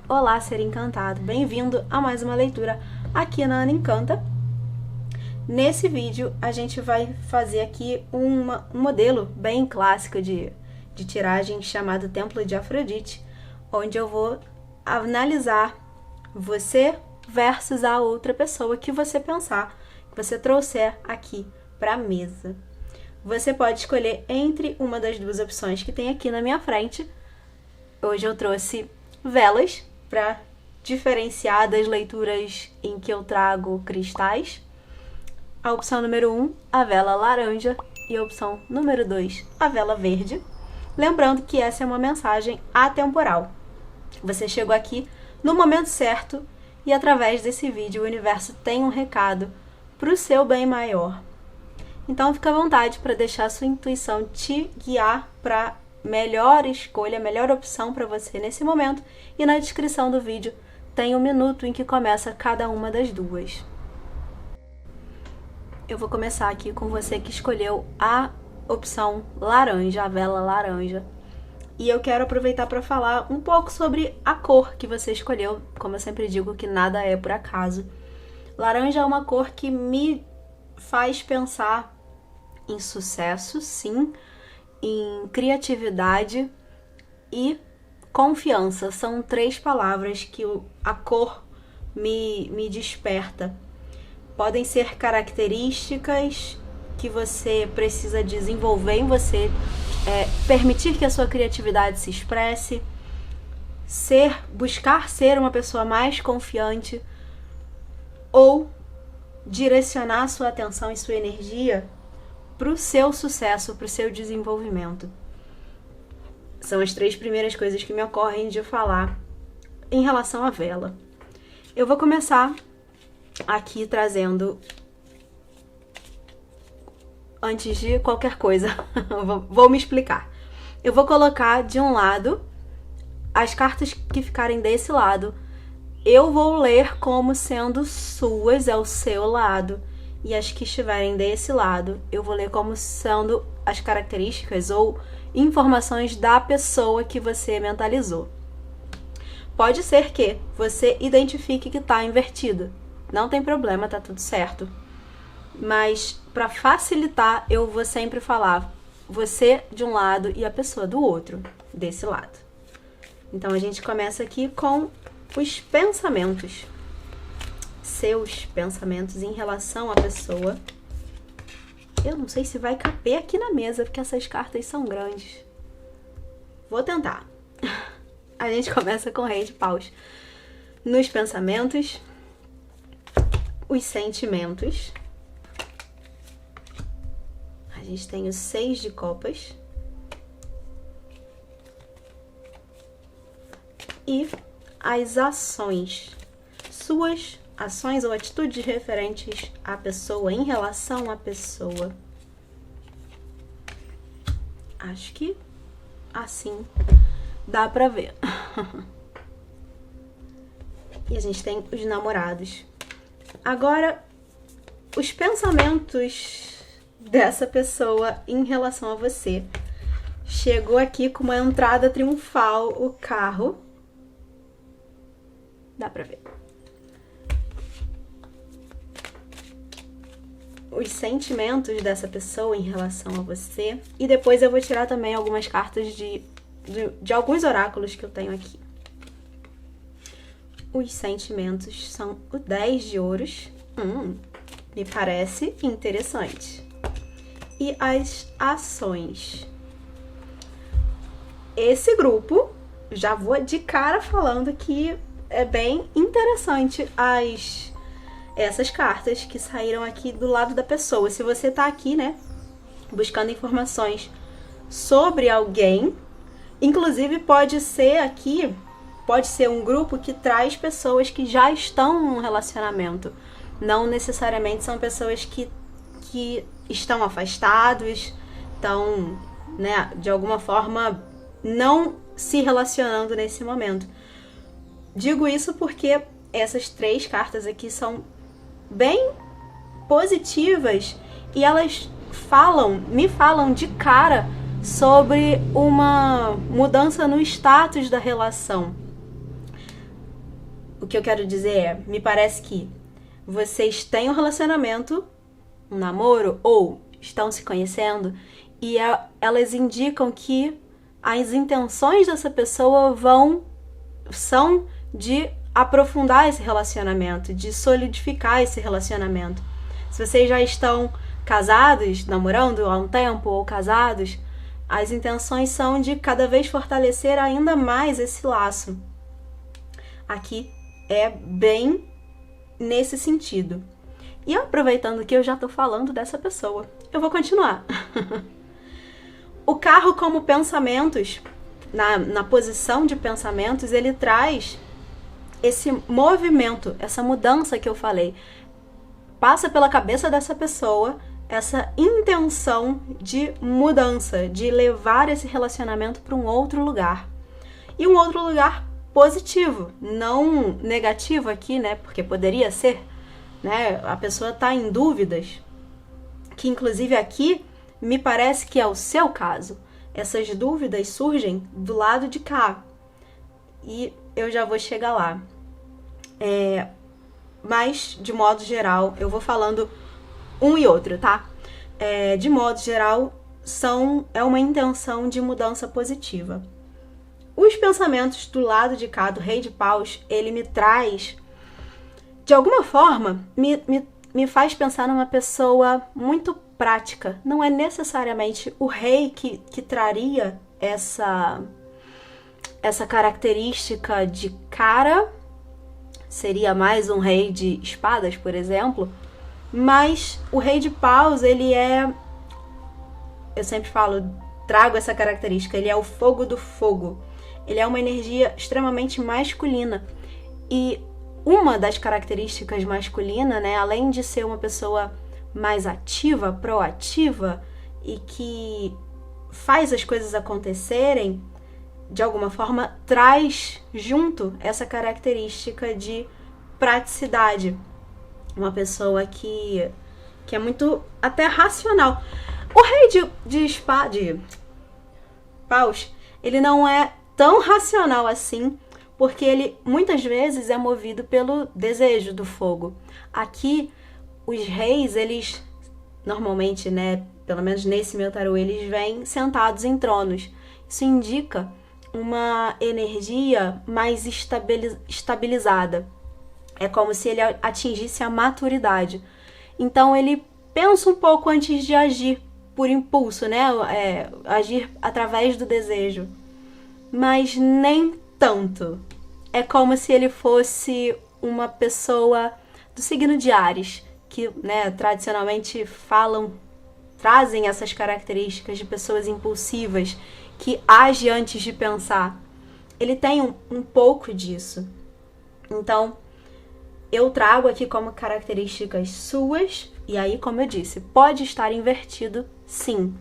Olá, ser encantado! Bem-vindo a mais uma leitura aqui na Ana Encanta. Nesse vídeo, a gente vai fazer aqui um modelo bem clássico de tiragem chamado Templo de Afrodite, onde eu vou analisar você versus a outra pessoa que você pensar, que você trouxer aqui para a mesa. Você pode escolher entre uma das duas opções que tem aqui na minha frente. Hoje eu trouxe velas para diferenciar das leituras em que eu trago cristais. A opção número 1, a vela laranja, e a opção número 2, a vela verde. Lembrando que essa é uma mensagem atemporal. Você chegou aqui no momento certo e através desse vídeo o universo tem um recado para o seu bem maior. Então fica à vontade para deixar a sua intuição te guiar para melhor escolha, melhor opção para você nesse momento, e na descrição do vídeo tem um minuto em que começa cada uma das duas. Eu vou começar aqui com você que escolheu a opção laranja, a vela laranja. E eu quero aproveitar para falar um pouco sobre a cor que você escolheu. Como eu sempre digo, que nada é por acaso. Laranja é uma cor que me faz pensar em sucesso, sim, em criatividade e confiança. São 3 palavras que a cor me desperta. Podem ser características que você precisa desenvolver em você, permitir que a sua criatividade se expresse, buscar ser uma pessoa mais confiante, ou direcionar sua atenção e sua energia para o seu sucesso, para o seu desenvolvimento. São as 3 primeiras coisas que me ocorrem de falar em relação à vela. Eu vou começar aqui trazendo, antes de qualquer coisa, vou me explicar. Eu vou colocar de um lado as cartas que ficarem desse lado. Eu vou ler como sendo suas, é o seu lado. E as que estiverem desse lado, eu vou ler como sendo as características ou informações da pessoa que você mentalizou. Pode ser que você identifique que está invertido. Não tem problema, tá tudo certo. Mas para facilitar, eu vou sempre falar você de um lado e a pessoa do outro, desse lado. Então a gente começa aqui com os pensamentos. Seus pensamentos em relação à pessoa. Eu não sei se vai caber aqui na mesa, porque essas cartas são grandes. Vou tentar. A gente começa com o Rei de Paus. Nos pensamentos, os sentimentos. A gente tem o 6 de copas. E as ações. Suas ações ou atitudes referentes à pessoa, em relação à pessoa. Acho que assim dá pra ver. E a gente tem os namorados. Agora, os pensamentos dessa pessoa em relação a você. Chegou aqui com uma entrada triunfal, o carro. Dá pra ver. Os sentimentos dessa pessoa em relação a você. E depois eu vou tirar também algumas cartas de alguns oráculos que eu tenho aqui. Os sentimentos são o 10 de ouros. Me parece interessante. E as ações. Esse grupo, já vou de cara falando que é bem interessante essas cartas que saíram aqui do lado da pessoa. Se você tá aqui, né, buscando informações sobre alguém, inclusive pode ser um grupo que traz pessoas que já estão num relacionamento. Não necessariamente são pessoas que estão afastados, estão, né, de alguma forma não se relacionando nesse momento. Digo isso porque essas 3 cartas aqui são bem positivas e elas me falam de cara sobre uma mudança no status da relação. O que eu quero dizer é, me parece que vocês têm um relacionamento, um namoro, ou estão se conhecendo, e elas indicam que as intenções dessa pessoa são de aprofundar esse relacionamento, de solidificar esse relacionamento. Se vocês já estão casados, namorando há um tempo, ou casados, as intenções são de cada vez fortalecer ainda mais esse laço. Aqui é bem nesse sentido. E aproveitando que eu já estou falando dessa pessoa, eu vou continuar. O carro como pensamentos, na posição de pensamentos, ele traz esse movimento, essa mudança que eu falei. Passa pela cabeça dessa pessoa essa intenção de mudança, de levar esse relacionamento para um outro lugar. E um outro lugar positivo, não negativo aqui, né? Porque poderia ser, né? A pessoa está em dúvidas, que inclusive aqui me parece que é o seu caso. Essas dúvidas surgem do lado de cá. E eu já vou chegar lá. Mas, de modo geral, eu vou falando um e outro, tá? De modo geral, é uma intenção de mudança positiva. Os pensamentos do lado de cá, do Rei de Paus, ele me traz, de alguma forma, me faz pensar numa pessoa muito prática. Não é necessariamente o rei que traria essa característica de cara. Seria mais um rei de espadas, por exemplo. Mas o Rei de Paus, ele é... Eu sempre falo, trago essa característica. Ele é o fogo do fogo. Ele é uma energia extremamente masculina. E uma das características masculinas, né, além de ser uma pessoa mais ativa, proativa e que faz as coisas acontecerem, de alguma forma traz junto essa característica de praticidade. Uma pessoa que é muito até racional. O Rei de Paus, ele não é tão racional assim, porque ele muitas vezes é movido pelo desejo do fogo. Aqui, os reis, eles normalmente, né, pelo menos nesse meu tarô, eles vêm sentados em tronos. Isso indica uma energia mais estabilizada. É como se ele atingisse a maturidade. Então ele pensa um pouco antes de agir por impulso, né? Agir através do desejo. Mas nem tanto. É como se ele fosse uma pessoa do signo de Áries, que, né, tradicionalmente trazem essas características de pessoas impulsivas, que agem antes de pensar. Ele tem um pouco disso. Então, eu trago aqui como características suas, e aí, como eu disse, pode estar invertido, sim.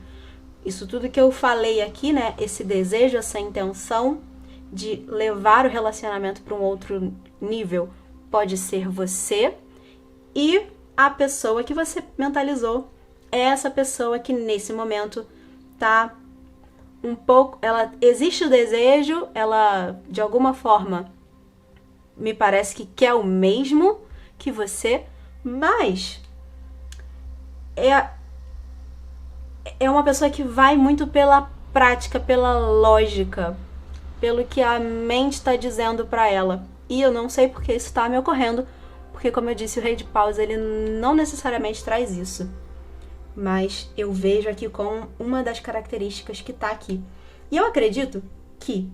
Isso tudo que eu falei aqui, né, esse desejo, essa intenção de levar o relacionamento para um outro nível, pode ser você, e a pessoa que você mentalizou é essa pessoa que nesse momento tá um pouco... existe o desejo, ela de alguma forma me parece que quer o mesmo que você, mas é uma pessoa que vai muito pela prática, pela lógica, pelo que a mente está dizendo para ela. E eu não sei porque isso está me ocorrendo, porque, como eu disse, o Rei de Paus, ele não necessariamente traz isso. Mas eu vejo aqui com uma das características que está aqui. E eu acredito que...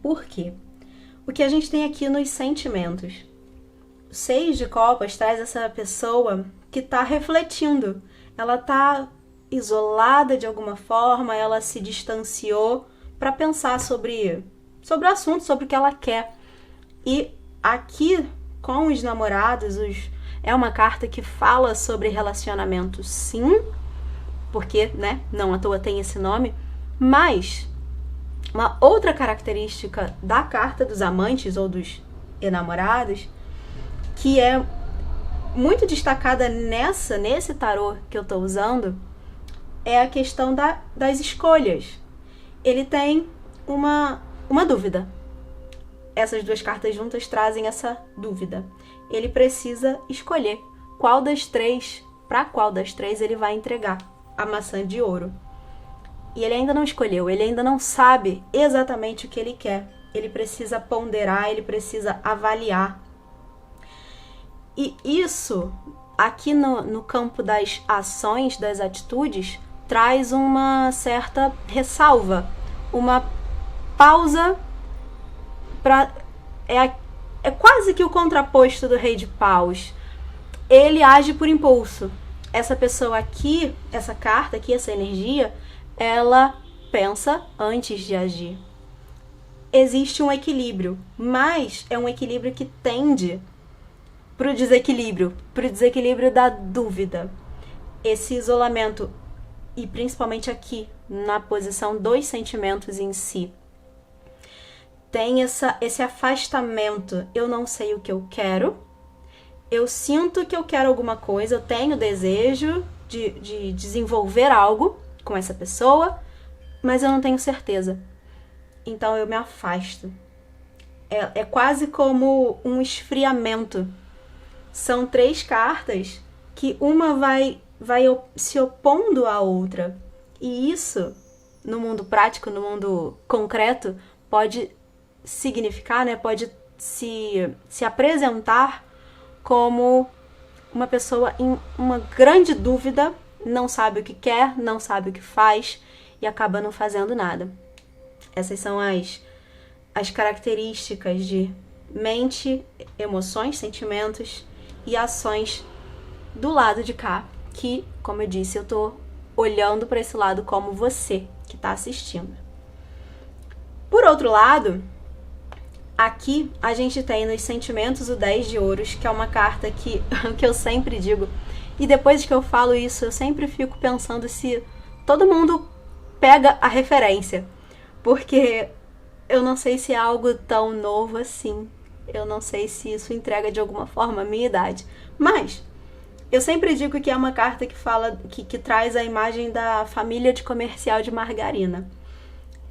Por quê? O que a gente tem aqui nos sentimentos. O 6 de copas traz essa pessoa que está refletindo. Ela está isolada de alguma forma, ela se distanciou para pensar sobre o assunto, sobre o que ela quer. E aqui, com os namorados, é uma carta que fala sobre relacionamento, sim, porque, né, não à toa tem esse nome, mas uma outra característica da carta dos amantes ou dos enamorados, que é muito destacada nesse tarô que eu estou usando, é a questão das escolhas. Ele tem uma dúvida. essas duas cartas juntas trazem essa dúvida. Ele precisa escolher para qual das três ele vai entregar a maçã de ouro. E ele ainda não escolheu, ele ainda não sabe exatamente o que ele quer. Ele precisa ponderar, ele precisa avaliar. E isso, aqui no campo das ações, das atitudes, traz uma certa ressalva, uma pausa é quase que o contraposto do Rei de Paus. Ele age por impulso. Essa pessoa aqui, essa carta aqui, essa energia, ela pensa antes de agir. Existe um equilíbrio, mas é um equilíbrio que tende para o desequilíbrio da dúvida. Esse isolamento, e principalmente aqui, na posição dos sentimentos em si, tem esse afastamento. Eu não sei o que eu quero, eu sinto que eu quero alguma coisa, eu tenho desejo de desenvolver algo com essa pessoa, mas eu não tenho certeza. Então eu me afasto. É quase como um esfriamento. São 3 cartas que uma vai se opondo à outra. E isso, no mundo prático, no mundo concreto, pode significar, né? Pode se apresentar como uma pessoa em uma grande dúvida, não sabe o que quer, não sabe o que faz e acaba não fazendo nada. Essas são as características de mente, emoções, sentimentos e ações do lado de cá, que, como eu disse, eu tô olhando para esse lado como você que está assistindo. Por outro lado, aqui a gente tem nos sentimentos o 10 de ouros, que é uma carta que eu sempre digo, e depois que eu falo isso, eu sempre fico pensando se todo mundo pega a referência, porque eu não sei se é algo tão novo assim, eu não sei se isso entrega de alguma forma a minha idade, mas eu sempre digo que é uma carta que fala, que traz a imagem da família de comercial de margarina.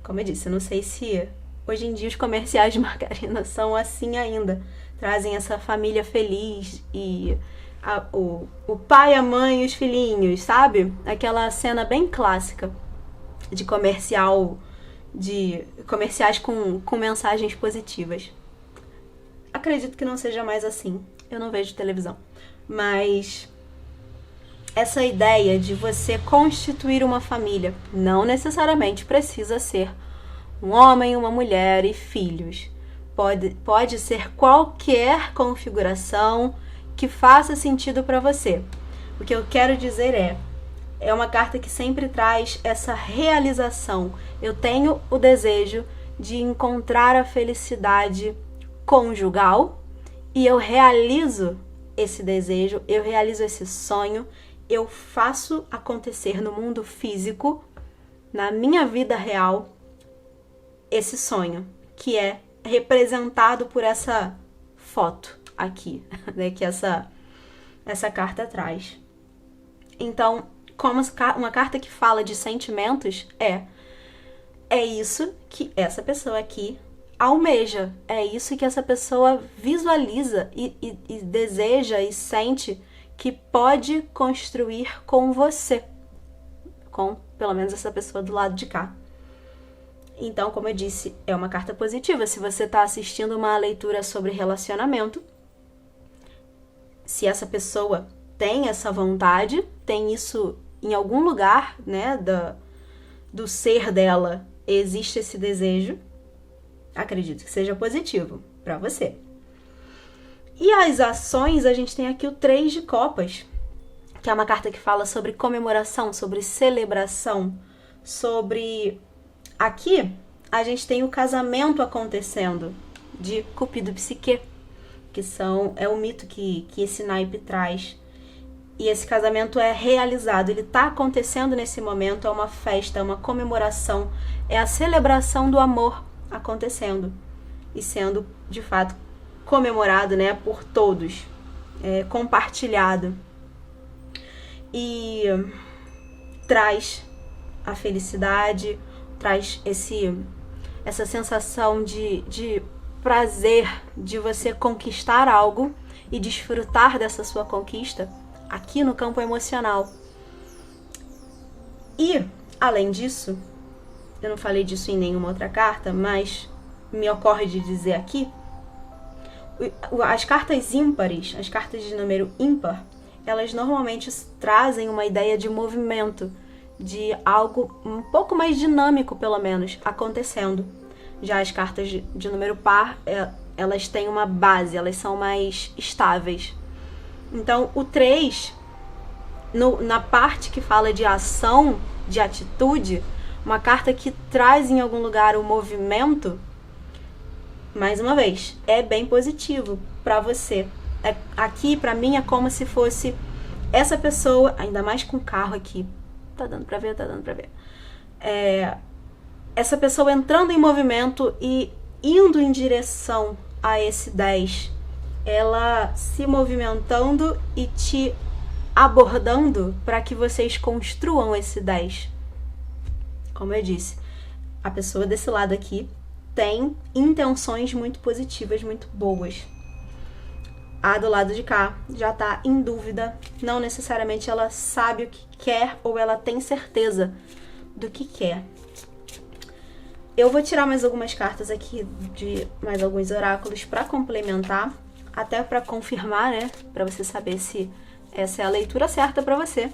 Como eu disse, eu não sei se hoje em dia os comerciais de margarina são assim ainda. Trazem essa família feliz e o pai, a mãe e os filhinhos, sabe? Aquela cena bem clássica de comerciais com mensagens positivas. Acredito que não seja mais assim. Eu não vejo televisão. Mas essa ideia de você constituir uma família não necessariamente precisa ser um homem, uma mulher e filhos. Pode ser qualquer configuração que faça sentido para você. O que eu quero dizer é uma carta que sempre traz essa realização. Eu tenho o desejo de encontrar a felicidade conjugal e eu realizo esse desejo, eu realizo esse sonho, eu faço acontecer no mundo físico, na minha vida real, esse sonho, que é representado por essa foto aqui, né, que essa carta traz. Então, como uma carta que fala de sentimentos, é isso que essa pessoa aqui almeja, é isso que essa pessoa visualiza e deseja e sente que pode construir com você, com pelo menos essa pessoa do lado de cá. Então, como eu disse, é uma carta positiva. Se você está assistindo uma leitura sobre relacionamento, se essa pessoa tem essa vontade, tem isso em algum lugar, né, do ser dela, existe esse desejo, acredito que seja positivo para você. E as ações, a gente tem aqui o 3 de copas, que é uma carta que fala sobre comemoração, sobre celebração, sobre... Aqui, a gente tem o casamento acontecendo de Cupido e Psique, que é o mito que esse naipe traz. E esse casamento é realizado, ele está acontecendo nesse momento, é uma festa, é uma comemoração, é a celebração do amor acontecendo e sendo, de fato, comemorado, né, por todos, compartilhado. E traz a felicidade, traz essa sensação de prazer de você conquistar algo e desfrutar dessa sua conquista aqui no campo emocional. E, além disso, eu não falei disso em nenhuma outra carta, mas me ocorre de dizer aqui, as cartas ímpares, as cartas de número ímpar, elas normalmente trazem uma ideia de movimento, de algo um pouco mais dinâmico, pelo menos, acontecendo. Já as cartas de número par, elas têm uma base, elas são mais estáveis. Então, o 3, na parte que fala de ação, de atitude, uma carta que traz em algum lugar o movimento, mais uma vez, é bem positivo para você. Aqui, para mim, é como se fosse essa pessoa, ainda mais com o carro aqui. Tá dando pra ver? Tá dando pra ver. Essa pessoa entrando em movimento e indo em direção a esse 10. Ela se movimentando e te abordando para que vocês construam esse 10. Como eu disse, a pessoa desse lado aqui tem intenções muito positivas, muito boas. A do lado de cá já tá em dúvida, não necessariamente ela sabe o que quer ou ela tem certeza do que quer. Eu vou tirar mais algumas cartas aqui de mais alguns oráculos para complementar, até para confirmar, né, para você saber se essa é a leitura certa para você.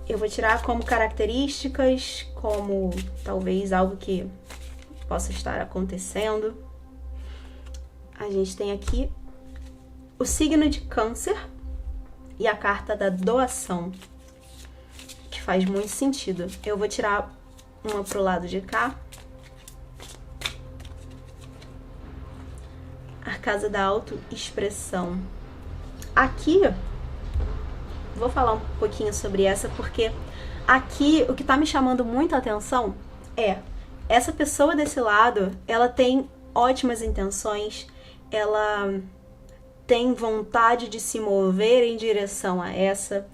Eu vou tirar como características, como talvez algo que possa estar acontecendo. A gente tem aqui o signo de Câncer e a carta da doação, que faz muito sentido. Eu vou tirar uma pro lado de cá. A casa da autoexpressão. Aqui, vou falar um pouquinho sobre essa, porque aqui o que tá me chamando muita atenção é essa pessoa desse lado, ela tem ótimas intenções, ela tem vontade de se mover em direção a essa.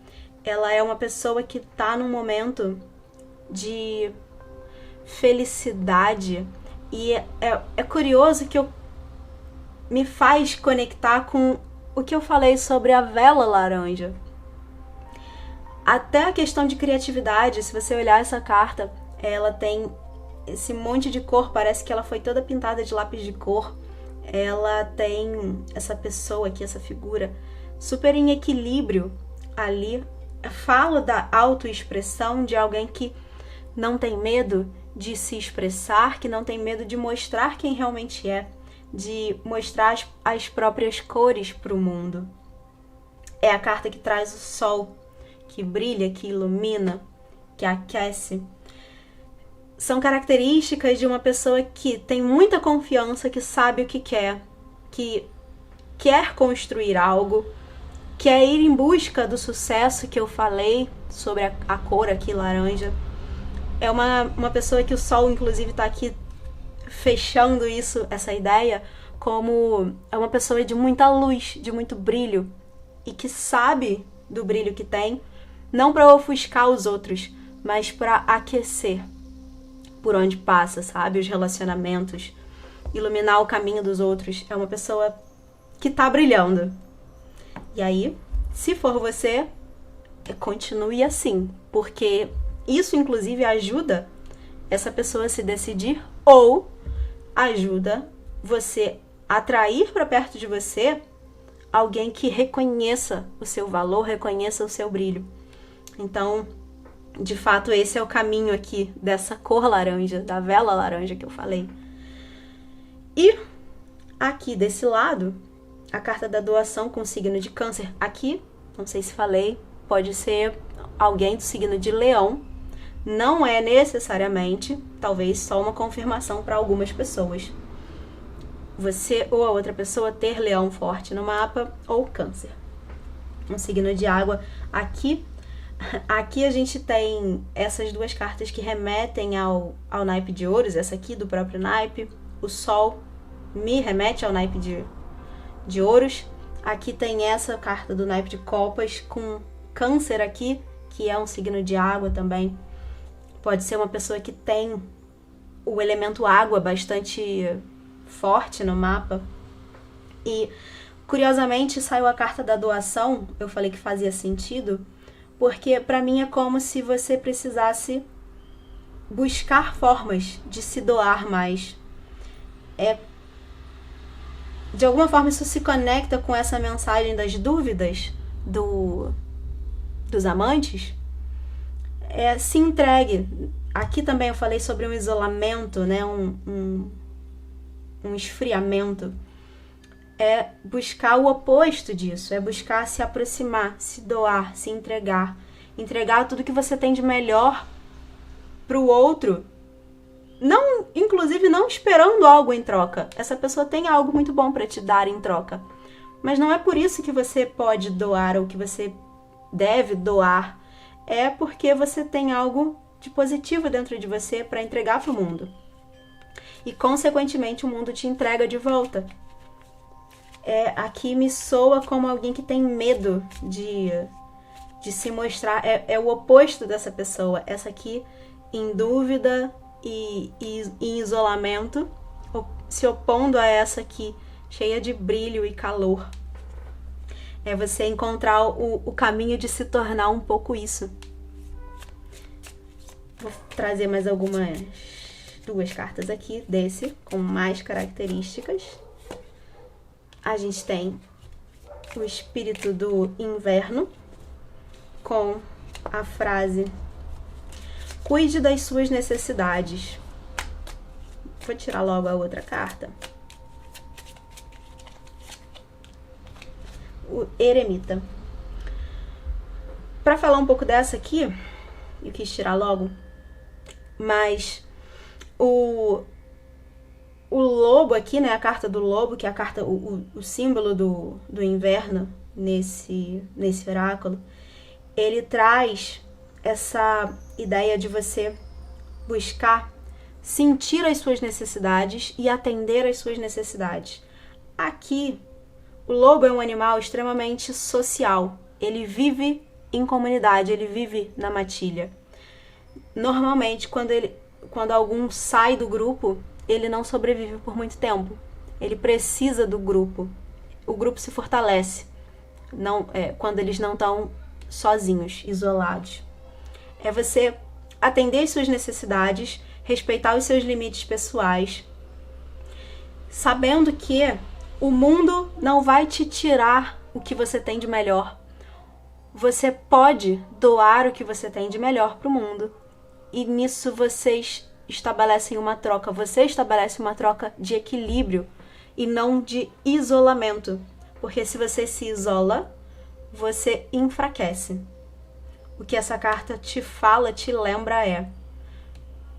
Ela é uma pessoa que tá num momento de felicidade e é curioso que me faz conectar com o que eu falei sobre a vela laranja. Até a questão de criatividade, se você olhar essa carta, ela tem esse monte de cor, parece que ela foi toda pintada de lápis de cor. Ela tem essa pessoa aqui, essa figura, super em equilíbrio ali. Falo da autoexpressão de alguém que não tem medo de se expressar, que não tem medo de mostrar quem realmente é, de mostrar as próprias cores para o mundo. É a carta que traz o sol, que brilha, que ilumina, que aquece. São características de uma pessoa que tem muita confiança, que sabe o que quer, que quer construir algo, quer ir em busca do sucesso que eu falei sobre a cor aqui, laranja. É uma pessoa que o sol, inclusive, está aqui fechando isso, essa ideia, como é uma pessoa de muita luz, de muito brilho, e que sabe do brilho que tem, não para ofuscar os outros, mas para aquecer por onde passa, sabe? Os relacionamentos, iluminar o caminho dos outros. É uma pessoa que tá brilhando. E aí, se for você, continue assim, porque isso, inclusive, ajuda essa pessoa a se decidir ou ajuda você a atrair para perto de você alguém que reconheça o seu valor, reconheça o seu brilho. Então, de fato, esse é o caminho aqui dessa cor laranja, da vela laranja que eu falei. E aqui desse lado, a carta da doação com o signo de Câncer. Aqui, não sei se falei, pode ser alguém do signo de Leão. Não é necessariamente, talvez só uma confirmação para algumas pessoas. Você ou a outra pessoa ter Leão forte no mapa ou Câncer. Um signo de água. Aqui a gente tem essas duas cartas que remetem ao naipe de ouros. Essa aqui do próprio naipe. O sol me remete ao naipe de ouros. Aqui tem essa carta do naipe de copas com Câncer aqui, que é um signo de água também. Pode ser uma pessoa que tem o elemento água bastante forte no mapa. E, curiosamente, saiu a carta da doação. Eu falei que fazia sentido, porque pra mim é como se você precisasse buscar formas de se doar mais. De alguma forma isso se conecta com essa mensagem das dúvidas dos amantes. Se entregue. Aqui também eu falei sobre um isolamento, né? um esfriamento. É buscar o oposto disso, é buscar se aproximar, se doar, se entregar. Entregar tudo que você tem de melhor pro outro, inclusive não esperando algo em troca. Essa pessoa tem algo muito bom para te dar em troca, mas não é por isso que você pode doar ou que você deve doar. É porque você tem algo de positivo dentro de você para entregar pro mundo. E, consequentemente, o mundo te entrega de volta. Aqui me soa como alguém que tem medo de se mostrar. É o oposto dessa pessoa. Essa aqui, em dúvida e em isolamento, se opondo a essa aqui, cheia de brilho e calor. É você encontrar o caminho de se tornar um pouco isso. Vou trazer mais duas cartas aqui desse, com mais características. A gente tem o espírito do inverno, com a frase: cuide das suas necessidades. Vou tirar logo a outra carta. O eremita. Para falar um pouco dessa aqui, eu quis tirar logo, mas o lobo aqui, né, a carta do lobo, que é a carta, o símbolo do inverno nesse oráculo, ele traz essa ideia de você buscar sentir as suas necessidades e atender às suas necessidades. Aqui, o lobo é um animal extremamente social. Ele vive em comunidade, ele vive na matilha. Normalmente, quando algum sai do grupo, ele não sobrevive por muito tempo. Ele precisa do grupo. O grupo se fortalece quando eles não estão sozinhos, isolados. É você atender às suas necessidades, respeitar os seus limites pessoais, sabendo que o mundo não vai te tirar o que você tem de melhor. Você pode doar o que você tem de melhor para o mundo. E nisso vocês estabelecem uma troca. Você estabelece uma troca de equilíbrio e não de isolamento. Porque se você se isola, você enfraquece. O que essa carta te fala, te lembra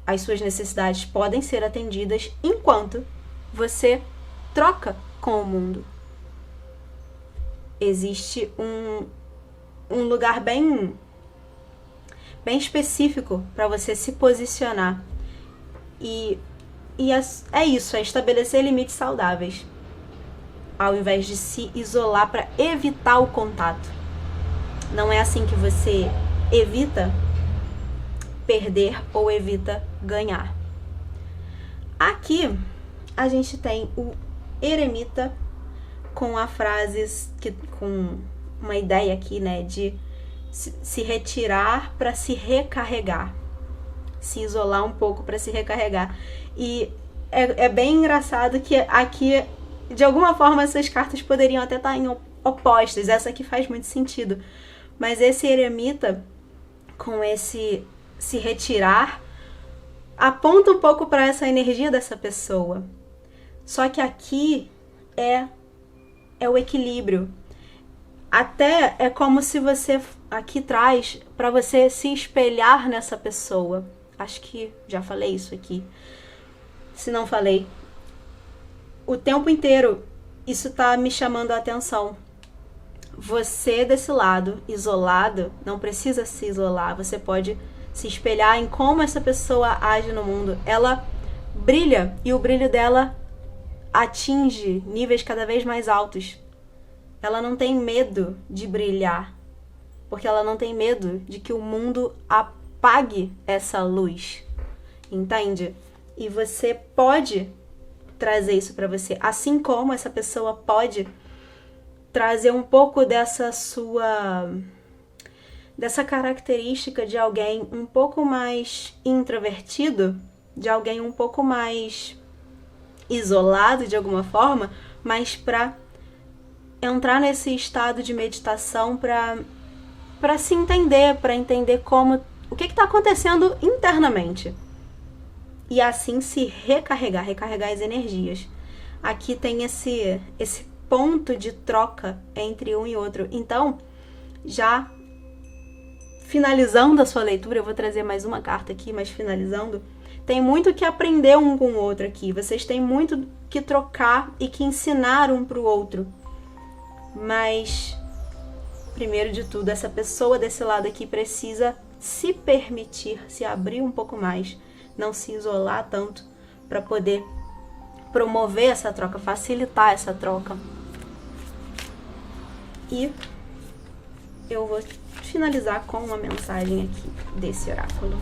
as suas necessidades podem ser atendidas enquanto você troca com o mundo. Existe um lugar bem específico para você se posicionar. E é isso, é estabelecer limites saudáveis, ao invés de se isolar para evitar o contato. Não é assim que você evita perder ou evita ganhar. Aqui a gente tem o eremita com a frase, com uma ideia aqui, né, de se retirar para se recarregar, se isolar um pouco para se recarregar. E é bem engraçado que aqui, de alguma forma, essas cartas poderiam até estar em opostas. Essa aqui faz muito sentido, mas esse eremita com esse se retirar aponta um pouco para essa energia dessa pessoa. Só que aqui é o equilíbrio. Até é como se você aqui traz para você se espelhar nessa pessoa. Acho que já falei isso aqui. Se não falei, o tempo inteiro isso tá me chamando a atenção. Você desse lado, isolado, não precisa se isolar. Você pode se espelhar em como essa pessoa age no mundo. Ela brilha e o brilho dela atinge níveis cada vez mais altos. Ela não tem medo de brilhar, porque ela não tem medo de que o mundo apague essa luz. Entende? E você pode trazer isso para você, assim como essa pessoa pode trazer um pouco dessa característica de alguém um pouco mais introvertido, de alguém um pouco mais isolado de alguma forma, mas para entrar nesse estado de meditação para se entender, para entender o que está acontecendo internamente. E assim se recarregar as energias. Aqui tem esse ponto de troca entre um e outro. Então, já finalizando a sua leitura, eu vou trazer mais uma carta aqui, mas finalizando, tem muito que aprender um com o outro aqui. Vocês têm muito que trocar e que ensinar um para o outro. Mas, primeiro de tudo, essa pessoa desse lado aqui precisa se permitir, se abrir um pouco mais, não se isolar tanto para poder promover essa troca, facilitar essa troca. E eu vou finalizar com uma mensagem aqui desse oráculo.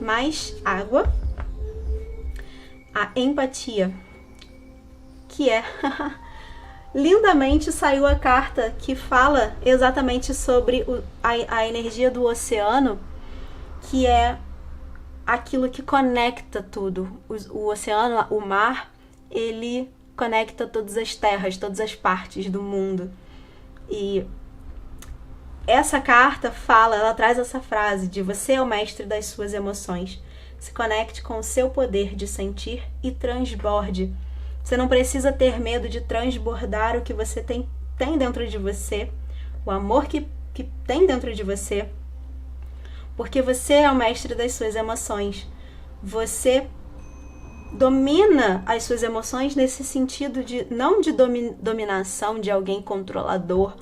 Mais água, a empatia, que é lindamente saiu a carta que fala exatamente sobre a energia do oceano, que é aquilo que conecta tudo. O oceano, o mar, ele conecta todas as terras, todas as partes do mundo. E essa carta ela traz essa frase de você é o mestre das suas emoções. Se conecte com o seu poder de sentir e transborde. Você não precisa ter medo de transbordar o que você tem dentro de você, o amor que tem dentro de você, porque você é o mestre das suas emoções. Você domina as suas emoções nesse sentido de não de dominação de alguém controlador.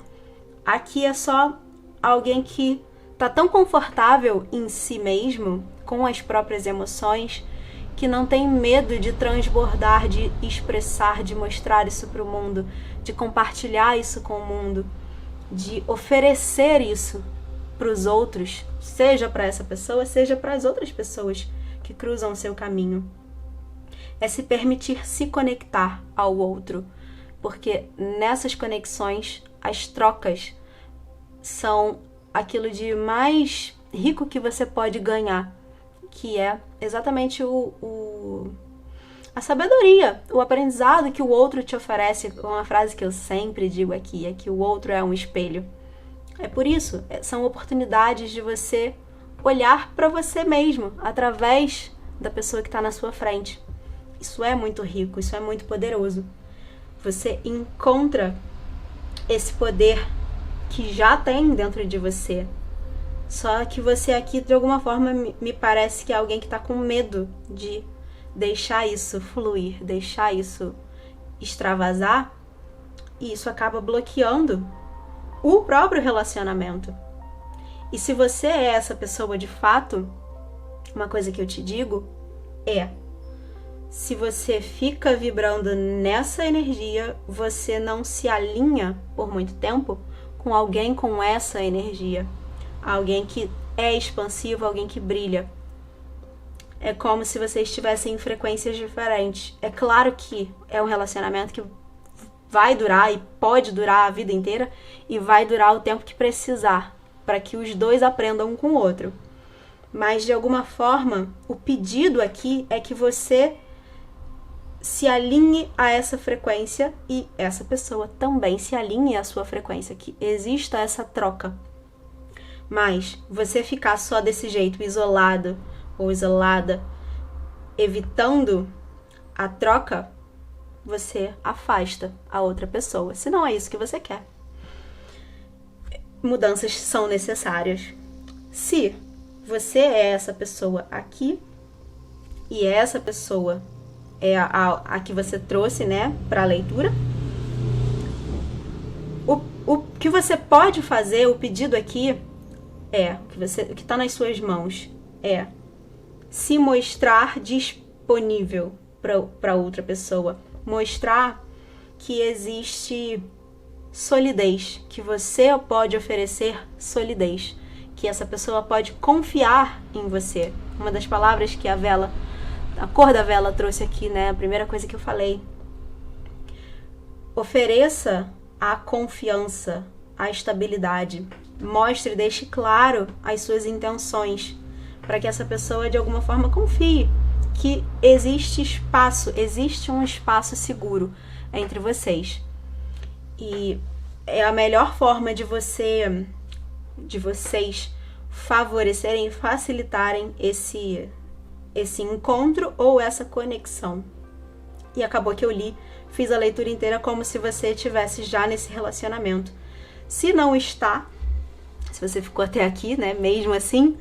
Aqui é só alguém que está tão confortável em si mesmo, com as próprias emoções, que não tem medo de transbordar, de expressar, de mostrar isso para o mundo, de compartilhar isso com o mundo, de oferecer isso para os outros, seja para essa pessoa, seja para as outras pessoas que cruzam o seu caminho. É se permitir se conectar ao outro, porque nessas conexões, as trocas são aquilo de mais rico que você pode ganhar, que é exatamente a sabedoria, o aprendizado que o outro te oferece. Uma frase que eu sempre digo aqui é que o outro é um espelho. É por isso, são oportunidades de você olhar para você mesmo através da pessoa que está na sua frente. Isso é muito rico, isso é muito poderoso. Você encontra esse poder que já tem dentro de você. Só que você aqui, de alguma forma, me parece que é alguém que está com medo de deixar isso fluir, deixar isso extravasar, e isso acaba bloqueando o próprio relacionamento. E se você é essa pessoa de fato, uma coisa que eu te digo é: se você fica vibrando nessa energia, você não se alinha por muito tempo com alguém com essa energia. Alguém que é expansivo, alguém que brilha. É como se vocês estivessem em frequências diferentes. É claro que é um relacionamento que vai durar e pode durar a vida inteira e vai durar o tempo que precisar para que os dois aprendam um com o outro. Mas, de alguma forma, o pedido aqui é que você se alinhe a essa frequência e essa pessoa também se alinhe à sua frequência, que exista essa troca. Mas você ficar só desse jeito, isolado ou isolada, evitando a troca, você afasta a outra pessoa, se não é isso que você quer. Mudanças são necessárias. Se você é essa pessoa aqui e essa pessoa é a que você trouxe, né, para a leitura, o que você pode fazer, o pedido aqui o que está nas suas mãos é se mostrar disponível para outra pessoa, mostrar que existe solidez, que você pode oferecer solidez, que essa pessoa pode confiar em você. Uma das palavras que a cor da vela trouxe aqui, né? A primeira coisa que eu falei. Ofereça a confiança, a estabilidade. Mostre e deixe claro as suas intenções, para que essa pessoa de alguma forma confie que existe um espaço seguro entre vocês. E é a melhor forma de vocês favorecerem e facilitarem esse encontro ou essa conexão. E acabou que eu fiz a leitura inteira como se você estivesse já nesse relacionamento. Se não está, se você ficou até aqui, né, mesmo assim,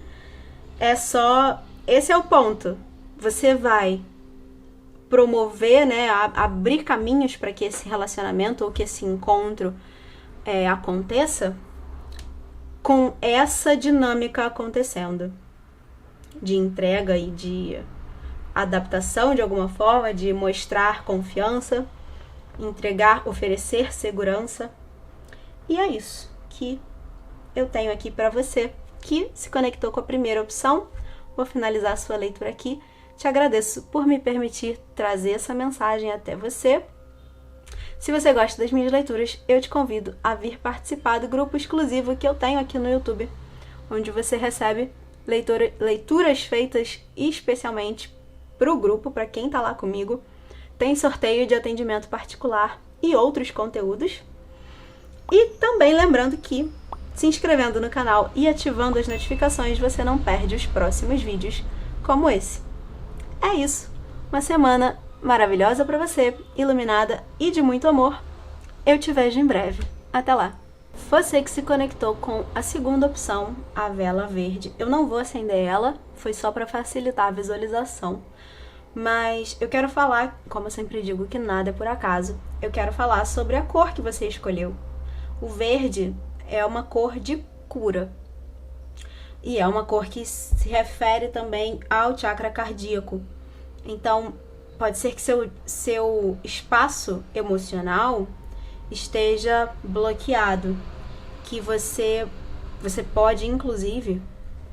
esse é o ponto. Você vai promover, né, abrir caminhos para que esse relacionamento ou que esse encontro aconteça com essa dinâmica acontecendo, de entrega e de adaptação de alguma forma, de mostrar confiança, entregar, oferecer segurança. E é isso que eu tenho aqui para você que se conectou com a primeira opção. Vou finalizar a sua leitura aqui. Te agradeço por me permitir trazer essa mensagem até você. Se você gosta das minhas leituras, eu te convido a vir participar do grupo exclusivo que eu tenho aqui no YouTube, onde você recebe leituras feitas especialmente para o grupo, para quem está lá comigo. Tem sorteio de atendimento particular e outros conteúdos. E também lembrando que, se inscrevendo no canal e ativando as notificações, você não perde os próximos vídeos como esse. É isso. Uma semana maravilhosa para você, iluminada e de muito amor. Eu te vejo em breve. Até lá. Você que se conectou com a segunda opção, a vela verde. Eu não vou acender ela, foi só para facilitar a visualização. Mas eu quero falar, como eu sempre digo, que nada é por acaso. Eu quero falar sobre a cor que você escolheu. O verde é uma cor de cura. E é uma cor que se refere também ao chakra cardíaco. Então, pode ser que seu espaço emocional esteja bloqueado. Que você pode, inclusive,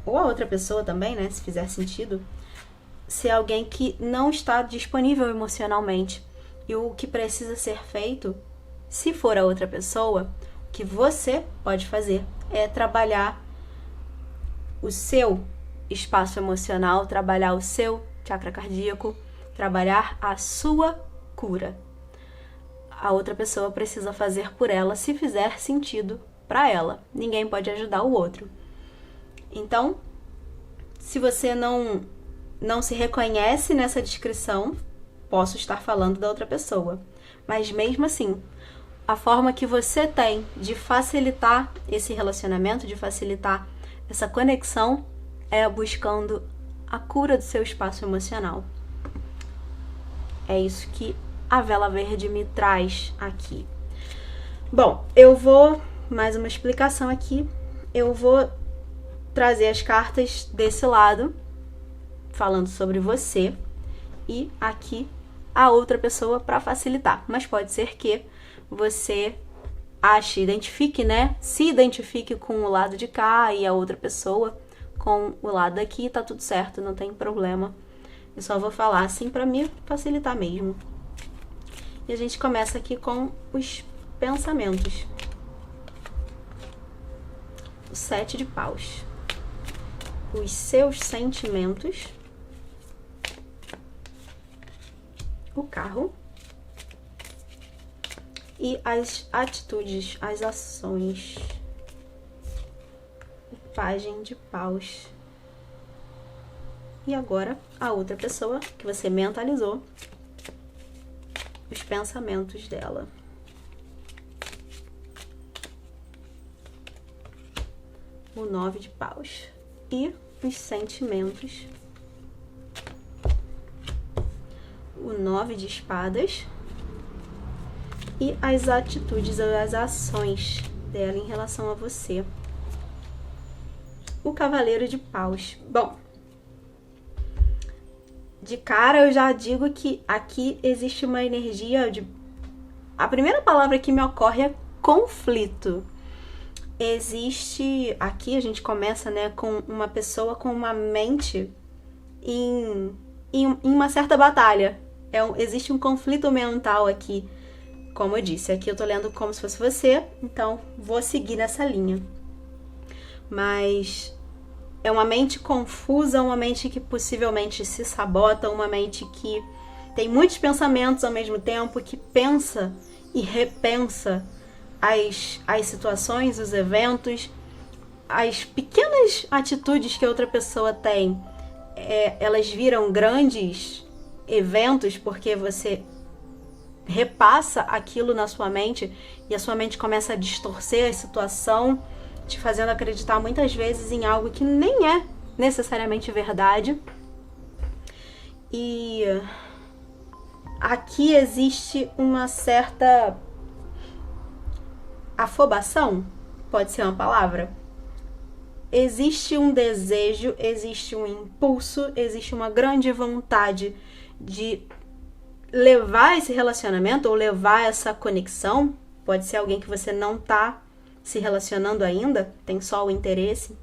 ou a outra pessoa também, né, se fizer sentido, ser alguém que não está disponível emocionalmente. E o que precisa ser feito, se for a outra pessoa, o que você pode fazer é trabalhar o seu espaço emocional, trabalhar o seu chakra cardíaco, trabalhar a sua cura. A outra pessoa precisa fazer por ela, se fizer sentido para ela. Ninguém pode ajudar o outro. Então, se você não se reconhece nessa descrição, posso estar falando da outra pessoa. Mas mesmo assim, a forma que você tem de facilitar esse relacionamento, de facilitar essa conexão, é buscando a cura do seu espaço emocional. É isso que a vela verde me traz aqui. Bom, eu vou, mais uma explicação aqui, eu vou trazer as cartas desse lado, falando sobre você, e aqui a outra pessoa para facilitar. Mas pode ser que você identifique, né? Se identifique com o lado de cá e a outra pessoa com o lado daqui, tá tudo certo, não tem problema. Eu só vou falar assim para me facilitar mesmo. E a gente começa aqui com os pensamentos. O 7 de paus. Os seus sentimentos. O carro. E as atitudes, as ações. O pajem de paus. E agora, a outra pessoa que você mentalizou. Os pensamentos dela. O 9 de paus. E os sentimentos. O 9 de espadas. E as atitudes, as ações dela em relação a você. O cavaleiro de paus. Bom, de cara eu já digo que aqui existe uma energia de... A primeira palavra que me ocorre é conflito. aqui a gente começa, né, com uma pessoa com uma mente em uma certa batalha. Existe um conflito mental aqui, como eu disse. Aqui eu tô lendo como se fosse você, então vou seguir nessa linha. Mas é uma mente confusa, uma mente que possivelmente se sabota, uma mente que tem muitos pensamentos ao mesmo tempo, que pensa e repensa as situações, os eventos, as pequenas atitudes que outra pessoa tem. Elas viram grandes eventos porque você repassa aquilo na sua mente e a sua mente começa a distorcer a situação, te fazendo acreditar muitas vezes em algo que nem é necessariamente verdade. E aqui existe uma certa afobação, pode ser uma palavra. Existe um desejo, existe um impulso, existe uma grande vontade de levar esse relacionamento ou levar essa conexão. Pode ser alguém que você não está se relacionando ainda, tem só o interesse.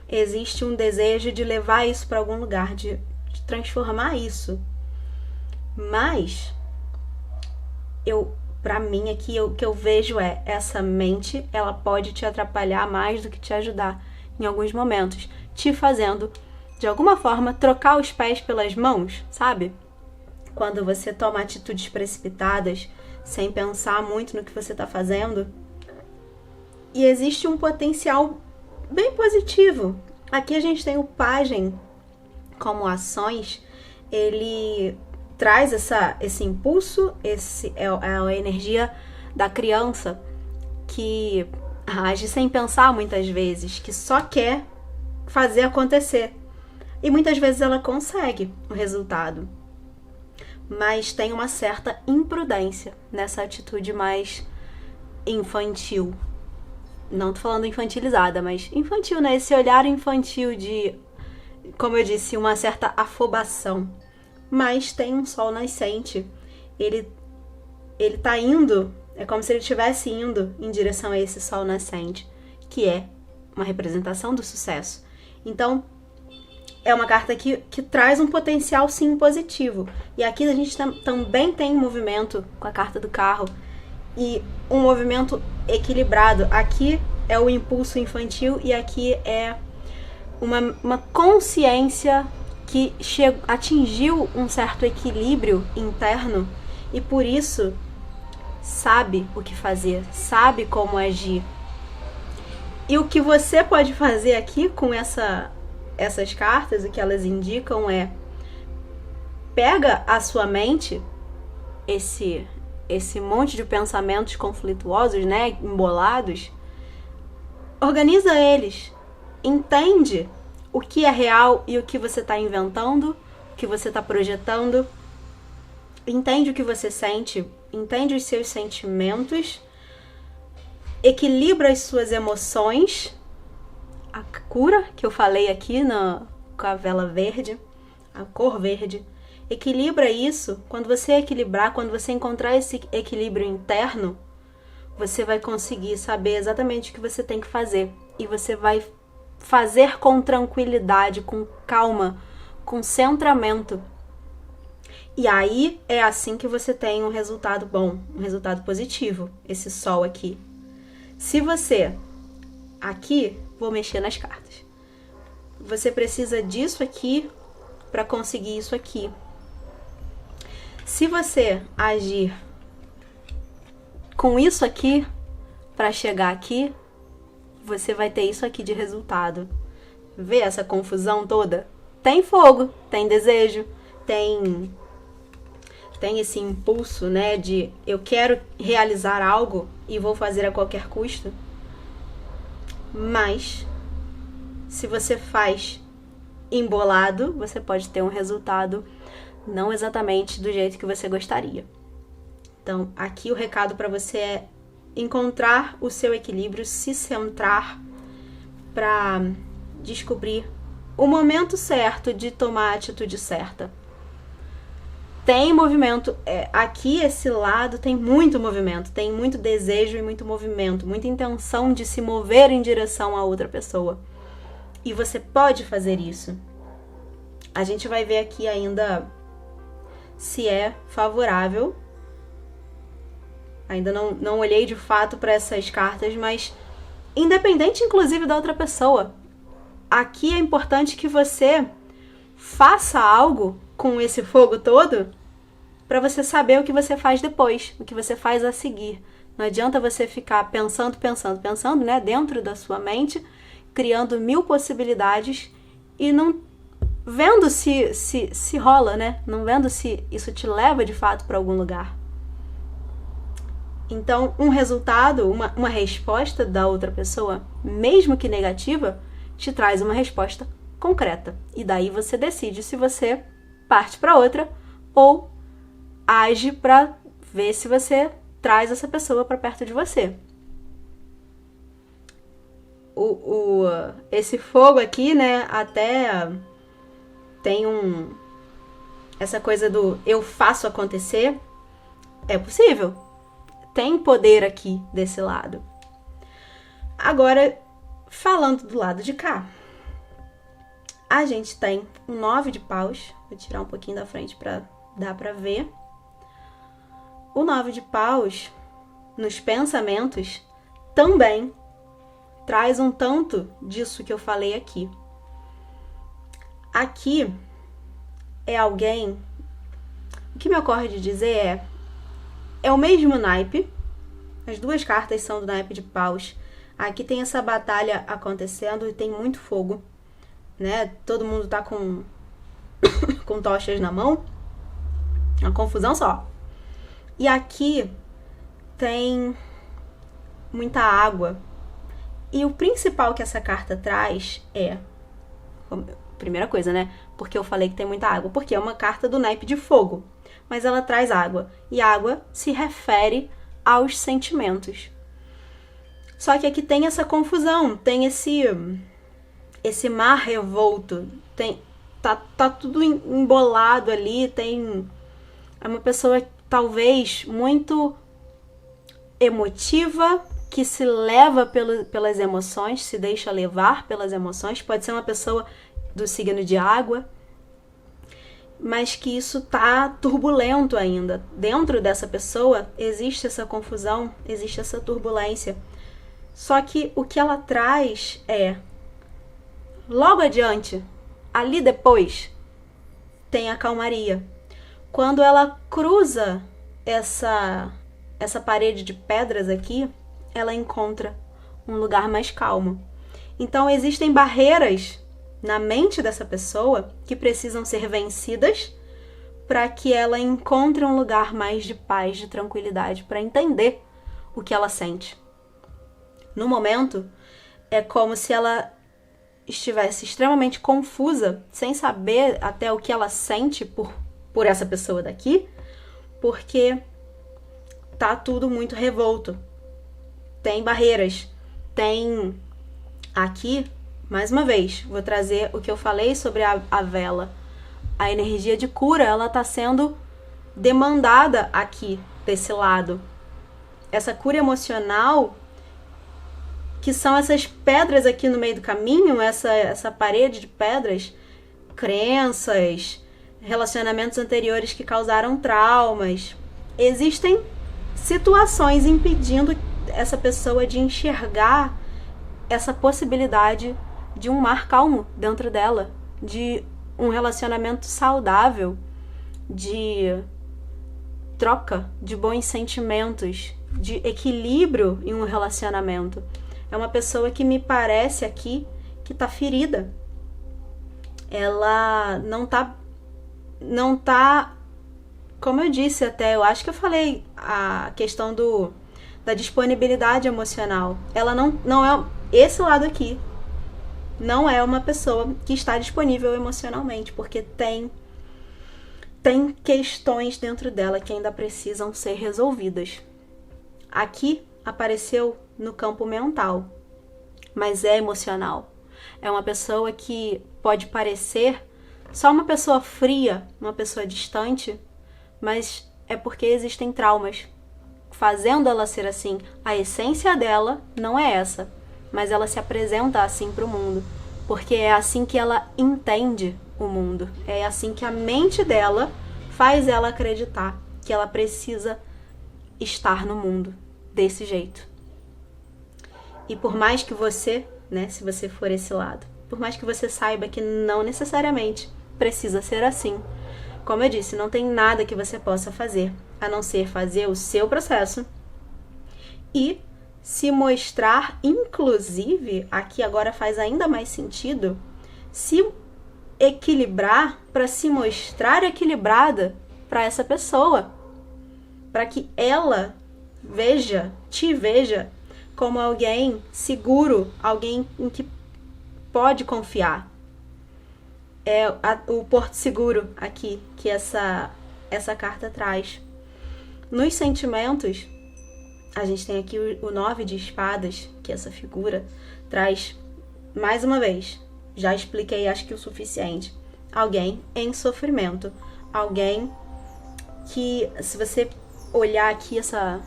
Existe um desejo de levar isso para algum lugar, de transformar isso. Mas, pra mim aqui, o que eu vejo essa mente, ela pode te atrapalhar mais do que te ajudar em alguns momentos, te fazendo, de alguma forma, trocar os pés pelas mãos, sabe? Quando você toma atitudes precipitadas, sem pensar muito no que você está fazendo. E existe um potencial bem positivo. Aqui a gente tem o pajem como ações. Ele traz esse impulso, é a energia da criança que age sem pensar muitas vezes, que só quer fazer acontecer. E muitas vezes ela consegue o resultado. Mas tem uma certa imprudência nessa atitude mais infantil. Não tô falando infantilizada, mas infantil, né? Esse olhar infantil de, como eu disse, uma certa afobação. Mas tem um sol nascente. Ele tá indo, é como se ele estivesse indo em direção a esse sol nascente, que é uma representação do sucesso. Então, é uma carta que traz um potencial, sim, positivo. E aqui a gente também tem um movimento com a carta do carro. E um movimento equilibrado. Aqui é o impulso infantil e aqui é uma consciência que atingiu um certo equilíbrio interno e por isso sabe o que fazer, sabe como agir. E o que você pode fazer aqui com essas cartas, o que elas indicam pega a sua mente, esse monte de pensamentos conflituosos, né, embolados, organiza eles, entende o que é real e o que você está inventando, o que você está projetando, entende o que você sente, entende os seus sentimentos, equilibra as suas emoções, a cura que eu falei aqui com a vela verde, a cor verde, equilibra isso. Quando você equilibrar, quando você encontrar esse equilíbrio interno, você vai conseguir saber exatamente o que você tem que fazer. E você vai fazer com tranquilidade, com calma, com centramento. E aí é assim que você tem um resultado bom, um resultado positivo, esse sol aqui. Se você, aqui, vou mexer nas cartas. Você precisa disso aqui para conseguir isso aqui. Se você agir com isso aqui para chegar aqui, você vai ter isso aqui de resultado. Vê essa confusão toda? Tem fogo, tem desejo, tem esse impulso, né, de eu quero realizar algo e vou fazer a qualquer custo. Mas se você faz embolado, você pode ter um resultado não exatamente do jeito que você gostaria. Então, aqui o recado para você é encontrar o seu equilíbrio, se centrar para descobrir o momento certo de tomar a atitude certa. tem movimento. Aqui, esse lado, tem muito movimento, tem muito desejo e muito movimento, muita intenção de se mover em direção a outra pessoa. E você pode fazer isso. A gente vai ver aqui ainda se é favorável. Ainda não olhei de fato para essas cartas, mas independente inclusive da outra pessoa, aqui é importante que você faça algo com esse fogo todo para você saber o que você faz depois, o que você faz a seguir. Não adianta você ficar pensando, né, dentro da sua mente, criando 1000 possibilidades e não vendo se rola, né? Não vendo se isso te leva de fato para algum lugar. Então, um resultado, uma resposta da outra pessoa, mesmo que negativa, te traz uma resposta concreta. E daí você decide se você parte para outra ou age para ver se você traz essa pessoa para perto de você. Esse fogo aqui, né, até tem essa coisa do eu faço acontecer. É possível. Tem poder aqui desse lado. Agora, falando do lado de cá, a gente tem um 9 de paus. Vou tirar um pouquinho da frente para dar para ver. O 9 de paus, nos pensamentos, também traz um tanto disso que eu falei aqui. Aqui é alguém... O que me ocorre de dizer é o mesmo naipe. As duas cartas são do naipe de paus. Aqui tem essa batalha acontecendo e tem muito fogo, né? Todo mundo tá com tochas na mão. Uma confusão só. E aqui tem muita água. E o principal que essa carta traz é... Primeira coisa, né? Porque eu falei que tem muita água. Porque é uma carta do naipe de fogo. Mas ela traz água. E água se refere aos sentimentos. Só que aqui tem essa confusão. Tem esse mar revolto. Tá tudo embolado ali. É uma pessoa talvez muito emotiva, que se leva pelas emoções, se deixa levar pelas emoções. Pode ser uma pessoa do signo de água, mas que isso tá turbulento ainda. Dentro dessa pessoa existe essa confusão, existe essa turbulência. Só que o que ela traz é, logo adiante, ali depois, tem a calmaria. Quando ela cruza essa parede de pedras aqui, ela encontra um lugar mais calmo. Então existem barreiras na mente dessa pessoa que precisam ser vencidas para que ela encontre um lugar mais de paz, de tranquilidade, para entender o que ela sente. No momento, é como se ela estivesse extremamente confusa, sem saber até o que ela sente por essa pessoa daqui, porque tá tudo muito revolto. Tem barreiras, tem aqui... Mais uma vez, vou trazer o que eu falei sobre a vela. A energia de cura, ela está sendo demandada aqui, desse lado. Essa cura emocional, que são essas pedras aqui no meio do caminho, essa parede de pedras, crenças, relacionamentos anteriores que causaram traumas. Existem situações impedindo essa pessoa de enxergar essa possibilidade de um mar calmo dentro dela, de um relacionamento saudável, de troca de bons sentimentos, de equilíbrio em um relacionamento. É uma pessoa que me parece aqui que tá ferida. Ela não tá, como eu disse até, eu acho que eu falei a questão da disponibilidade emocional. Ela não é esse lado aqui. Não é uma pessoa que está disponível emocionalmente, porque tem questões dentro dela que ainda precisam ser resolvidas. Aqui apareceu no campo mental, mas é emocional. É uma pessoa que pode parecer só uma pessoa fria, uma pessoa distante, mas é porque existem traumas, fazendo ela ser assim. A essência dela não é essa, mas ela se apresenta assim para o mundo, porque é assim que ela entende o mundo, é assim que a mente dela faz ela acreditar que ela precisa estar no mundo desse jeito. E por mais que você, né, se você for esse lado, por mais que você saiba que não necessariamente precisa ser assim, como eu disse, não tem nada que você possa fazer a não ser fazer o seu processo e se mostrar, inclusive, aqui agora faz ainda mais sentido, se equilibrar para se mostrar equilibrada para essa pessoa, para que ela te veja como alguém seguro, alguém em que pode confiar. É o porto seguro aqui que essa carta traz. Nos sentimentos, a gente tem aqui o 9 de espadas, que essa figura traz, mais uma vez, já expliquei acho que o suficiente, alguém em sofrimento, alguém que, se você olhar aqui essa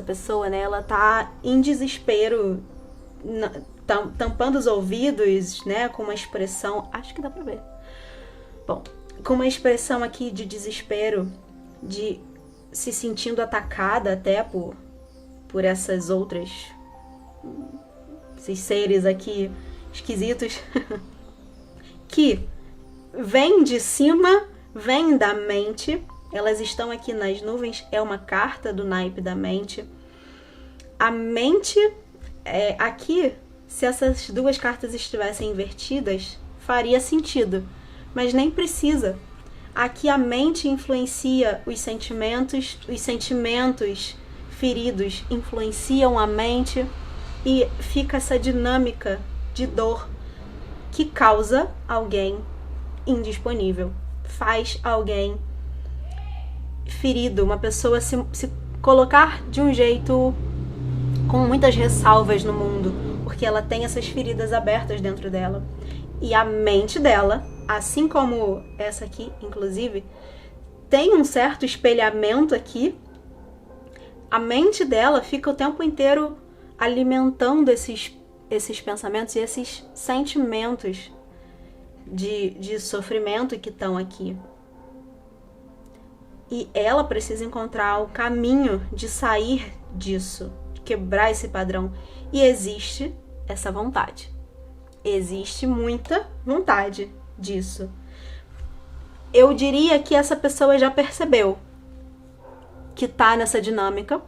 pessoa, né, ela tá em desespero, tampando os ouvidos, né, com uma expressão, acho que dá pra ver, bom, com uma expressão aqui de desespero, de se sentindo atacada até por esses seres aqui esquisitos, que vêm de cima, vêm da mente. Elas estão aqui nas nuvens, é uma carta do naipe da mente. A mente, aqui, se essas duas cartas estivessem invertidas, faria sentido, mas nem precisa. Aqui a mente influencia os sentimentos feridos influenciam a mente e fica essa dinâmica de dor que causa alguém indisponível, faz alguém ferido, uma pessoa se colocar de um jeito com muitas ressalvas no mundo, porque ela tem essas feridas abertas dentro dela. E a mente dela, assim como essa aqui, inclusive, tem um certo espelhamento aqui. A mente dela fica o tempo inteiro alimentando esses pensamentos e esses sentimentos de sofrimento que estão aqui. E ela precisa encontrar o caminho de sair disso, de quebrar esse padrão. E existe essa vontade. Existe muita vontade disso. Eu diria que essa pessoa já percebeu que tá nessa dinâmica,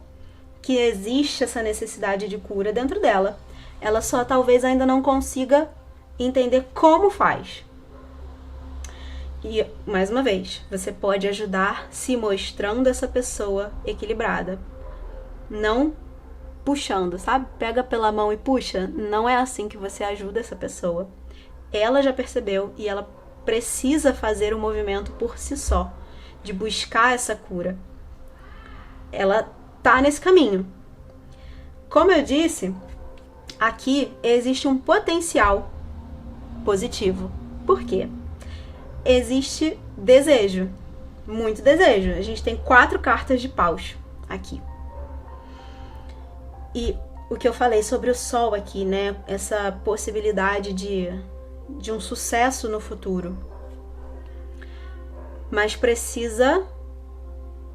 que existe essa necessidade de cura dentro dela. Ela só talvez ainda não consiga entender como faz. E, mais uma vez, você pode ajudar se mostrando essa pessoa equilibrada. Não puxando, sabe? Pega pela mão e puxa. Não é assim que você ajuda essa pessoa. Ela já percebeu e ela precisa fazer o movimento por si só, de buscar essa cura. Ela tá nesse caminho. Como eu disse, aqui existe um potencial positivo. Por quê? Existe desejo, muito desejo. A gente tem 4 cartas de paus aqui. E o que eu falei sobre o sol aqui, né? Essa possibilidade de um sucesso no futuro. Mas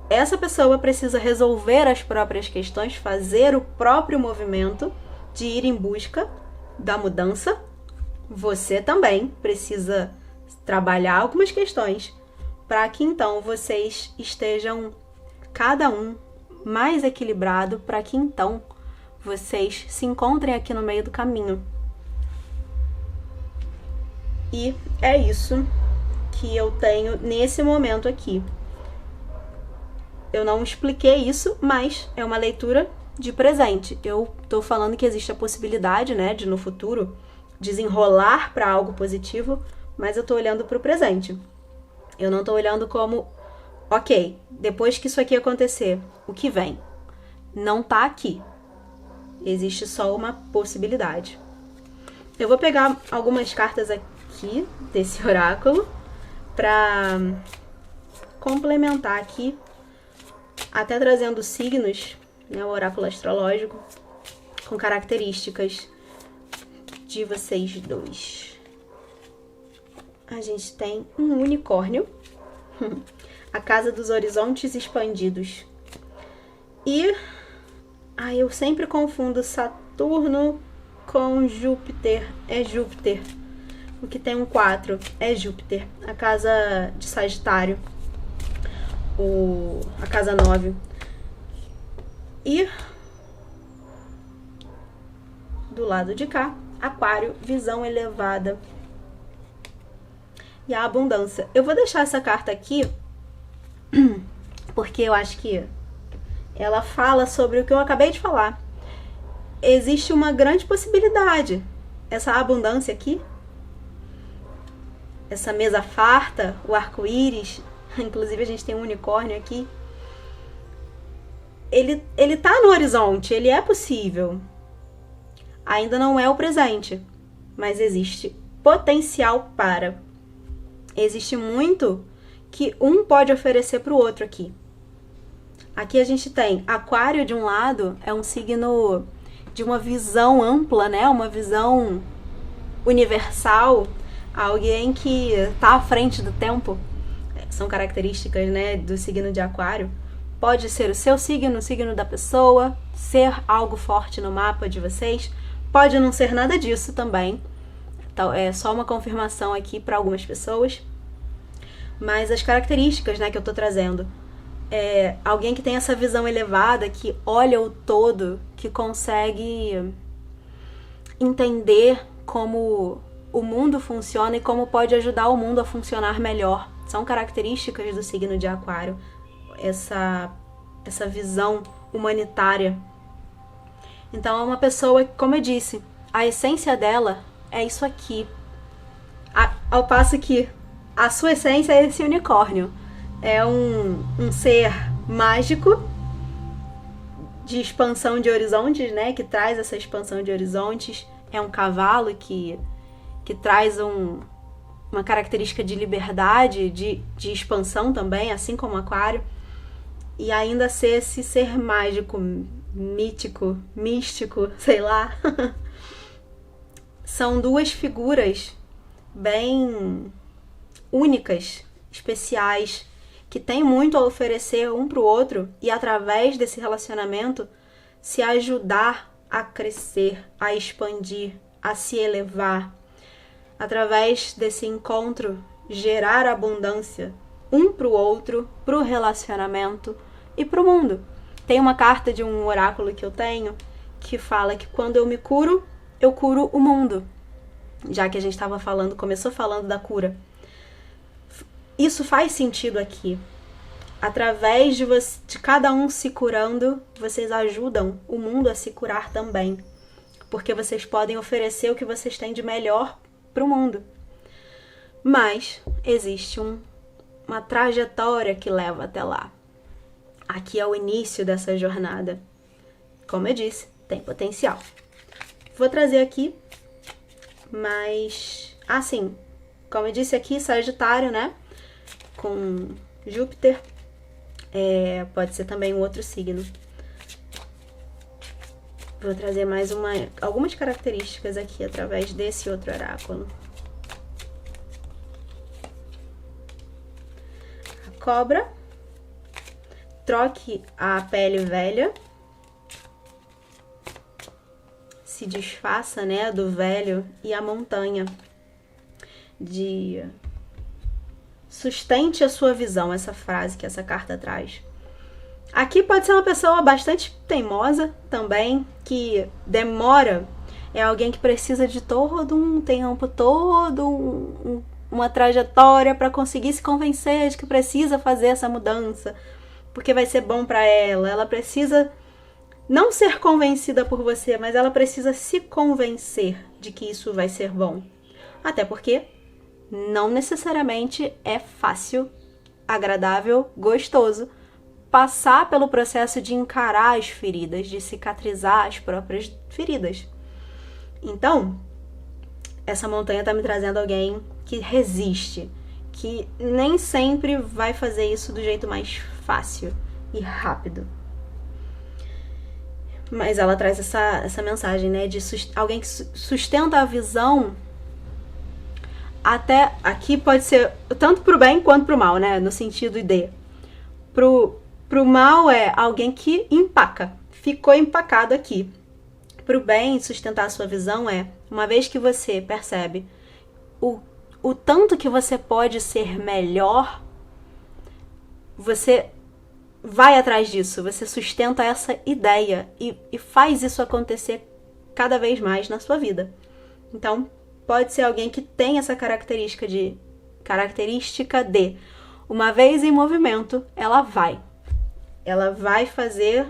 essa pessoa precisa resolver as próprias questões, fazer o próprio movimento de ir em busca da mudança. Você também precisa trabalhar algumas questões para que então vocês estejam cada um mais equilibrado, para que então vocês se encontrem aqui no meio do caminho. E é isso que eu tenho nesse momento aqui. Eu não expliquei isso, mas é uma leitura de presente. Eu tô falando que existe a possibilidade, né, de no futuro desenrolar para algo positivo, mas eu tô olhando para o presente. Eu não tô olhando como, ok, depois que isso aqui acontecer, o que vem? Não tá aqui. Existe só uma possibilidade. Eu vou pegar algumas cartas aqui desse oráculo para complementar aqui, até trazendo signos, né, o oráculo astrológico, com características de vocês dois. A gente tem um unicórnio, a casa dos horizontes expandidos. E eu sempre confundo Saturno com Júpiter. É Júpiter. O que tem um 4 é Júpiter. A casa de Sagitário. A casa 9. E do lado de cá, Aquário, visão elevada. E a abundância. Eu vou deixar essa carta aqui porque eu acho que ela fala sobre o que eu acabei de falar. Existe uma grande possibilidade. Essa abundância aqui, essa mesa farta, o arco-íris, inclusive a gente tem um unicórnio aqui. Ele tá no horizonte, ele é possível. Ainda não é o presente, mas existe potencial para. Existe muito que um pode oferecer para o outro aqui. Aqui a gente tem Aquário de um lado, é um signo de uma visão ampla, né? Uma visão universal, alguém que está à frente do tempo. São características, né, do signo de Aquário. Pode ser o seu signo, o signo da pessoa, ser algo forte no mapa de vocês. Pode não ser nada disso também. Então, é só uma confirmação aqui para algumas pessoas. Mas as características, né, que eu tô trazendo. É alguém que tem essa visão elevada, que olha o todo, que consegue entender como o mundo funciona e como pode ajudar o mundo a funcionar melhor. São características do signo de Aquário. Essa visão humanitária. Então é uma pessoa que, como eu disse, a essência dela é isso aqui. Ao passo que a sua essência é esse unicórnio. É um ser mágico de expansão de horizontes, né? Que traz essa expansão de horizontes. É um cavalo que traz uma característica de liberdade, de expansão também, assim como o Aquário. E ainda ser esse ser mágico, mítico, místico, sei lá. São duas figuras bem únicas, especiais, que têm muito a oferecer um para o outro e, através desse relacionamento, se ajudar a crescer, a expandir, a se elevar. Através desse encontro, gerar abundância um para o outro, para o relacionamento e para o mundo. Tem uma carta de um oráculo que eu tenho que fala que quando eu me curo, eu curo o mundo. Já que a gente começou falando da cura. Isso faz sentido aqui. Através de cada um se curando, vocês ajudam o mundo a se curar também. Porque vocês podem oferecer o que vocês têm de melhor para o mundo. Mas existe uma trajetória que leva até lá. Aqui é o início dessa jornada. Como eu disse, tem potencial. Vou trazer aqui, mas assim, como eu disse aqui, Sagitário, né? Com Júpiter. Pode ser também um outro signo. Vou trazer mais algumas características aqui através desse outro oráculo. A cobra. Troque a pele velha. Se desfaça, né, do velho. E a montanha. Sustente a sua visão, essa frase que essa carta traz. Aqui pode ser uma pessoa bastante teimosa também, que demora. É alguém que precisa de todo um tempo, uma trajetória para conseguir se convencer de que precisa fazer essa mudança, porque vai ser bom para ela. Ela precisa não ser convencida por você, mas ela precisa se convencer de que isso vai ser bom. Até porque não necessariamente é fácil, agradável, gostoso passar pelo processo de encarar as feridas, de cicatrizar as próprias feridas. Então, essa montanha está me trazendo alguém que resiste, que nem sempre vai fazer isso do jeito mais fácil e rápido. Mas ela traz essa mensagem, né, de alguém que sustenta a visão. Até aqui pode ser tanto pro bem quanto pro mal, né, no sentido de pro mal é alguém que empaca, ficou empacado aqui. Pro bem, sustentar a sua visão é, uma vez que você percebe o tanto que você pode ser melhor, você vai atrás disso, você sustenta essa ideia e faz isso acontecer cada vez mais na sua vida. Então, pode ser alguém que tem essa característica de, uma vez em movimento, ela vai fazer